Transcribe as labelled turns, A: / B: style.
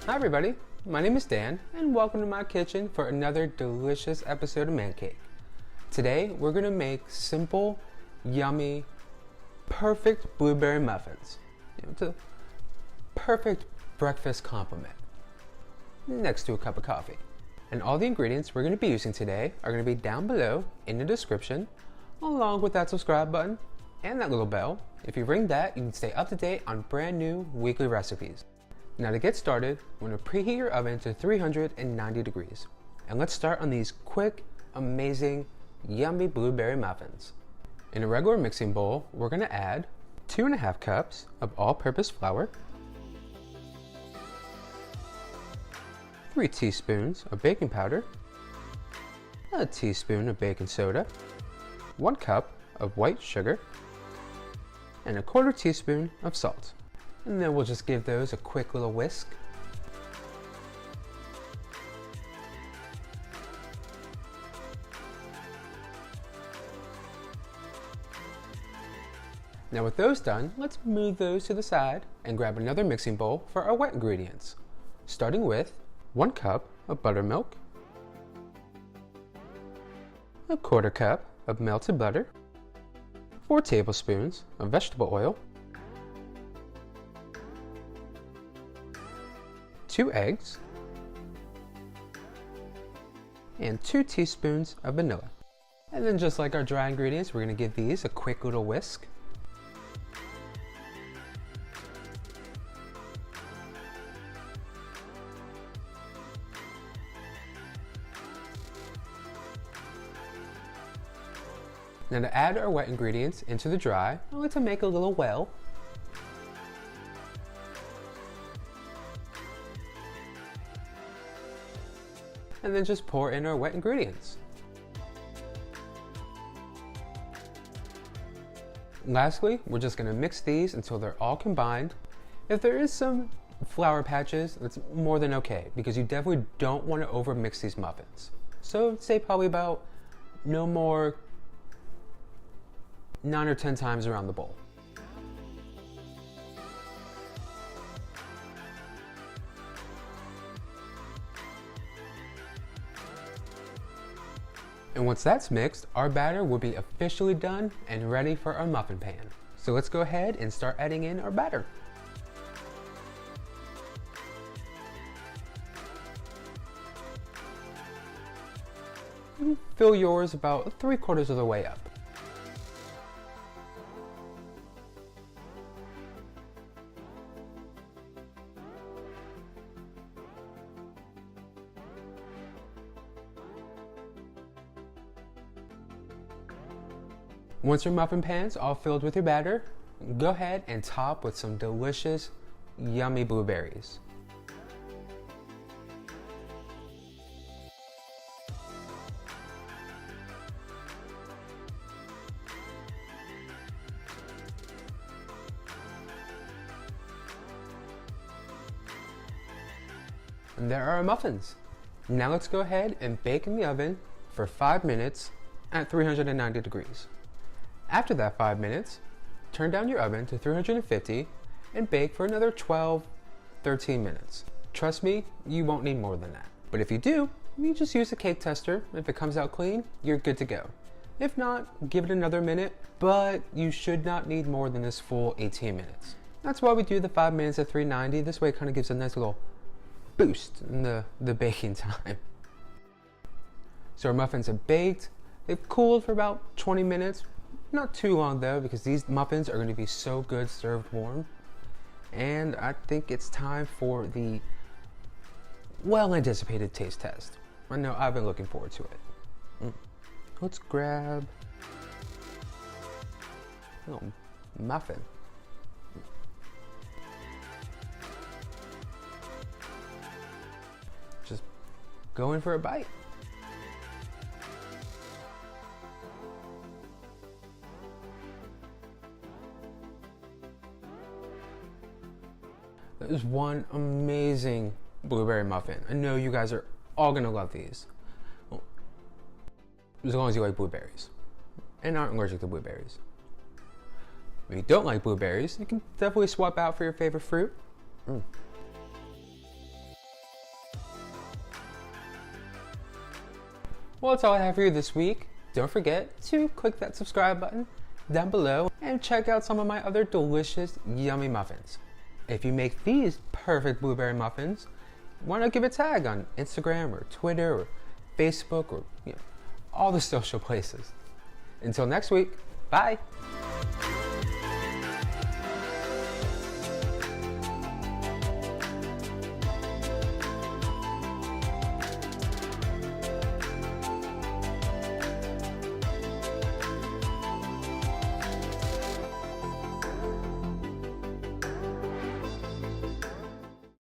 A: Hi everybody, my name is Dan and welcome to my kitchen for another delicious episode of Man Cake. Today we're going to make simple, yummy, perfect blueberry muffins. It's a perfect breakfast complement next to a cup of coffee. And all the ingredients we're going to be using today are going to be down below in the description, along with that subscribe button and that little bell. If you ring that, you can stay up to date on brand new weekly recipes. Now to get started, we're going to preheat your oven to 390 degrees. And let's start on these quick, amazing, yummy blueberry muffins. In a regular mixing bowl, we're going to add 2.5 cups of all-purpose flour, 3 teaspoons of baking powder, a teaspoon of baking soda, 1 cup of white sugar, and 1/4 teaspoon of salt. And then we'll just give those a quick little whisk. Now with those done, let's move those to the side and grab another mixing bowl for our wet ingredients. Starting with 1 cup of buttermilk, 1/4 cup of melted butter, 4 tablespoons of vegetable oil, 2 eggs, and 2 teaspoons of vanilla. And then just like our dry ingredients, we're going to give these a quick little whisk. Now to add our wet ingredients into the dry, I like to make a little well. And then just pour in our wet ingredients. Lastly, we're just going to mix these until they're all combined. If there is some flour patches, that's more than okay, because you definitely don't want to over mix these muffins. So say probably about no more 9 or 10 times around the bowl. And once that's mixed, our batter will be officially done and ready for our muffin pan. So let's go ahead and start adding in our batter. Fill yours about 3/4 of the way up. Once your muffin pan's all filled with your batter, go ahead and top with some delicious, yummy blueberries. And there are our muffins. Now let's go ahead and bake in the oven for 5 minutes at 390 degrees. After that 5 minutes, turn down your oven to 350 and bake for another 12-13 minutes. Trust me, you won't need more than that. But if you do, you just use a cake tester. If it comes out clean, you're good to go. If not, give it another minute, but you should not need more than this full 18 minutes. That's why we do the 5 minutes at 390. This way it kind of gives a nice little boost in the baking time. So our muffins are baked. They've cooled for about 20 minutes. Not too long though, because these muffins are going to be so good served warm. And I think it's time for the well-anticipated taste test. I know I've been looking forward to it. Let's grab a little muffin. Just go in for a bite. That is one amazing blueberry muffin. I know you guys are all gonna love these. Well, as long as you like blueberries and aren't allergic to blueberries. If you don't like blueberries, you can definitely swap out for your favorite fruit. Well, that's all I have for you this week. Don't forget to click that subscribe button down below and check out some of my other delicious, yummy muffins. If you make these perfect blueberry muffins, why not give a tag on Instagram or Twitter or Facebook or all the social places. Until next week, bye.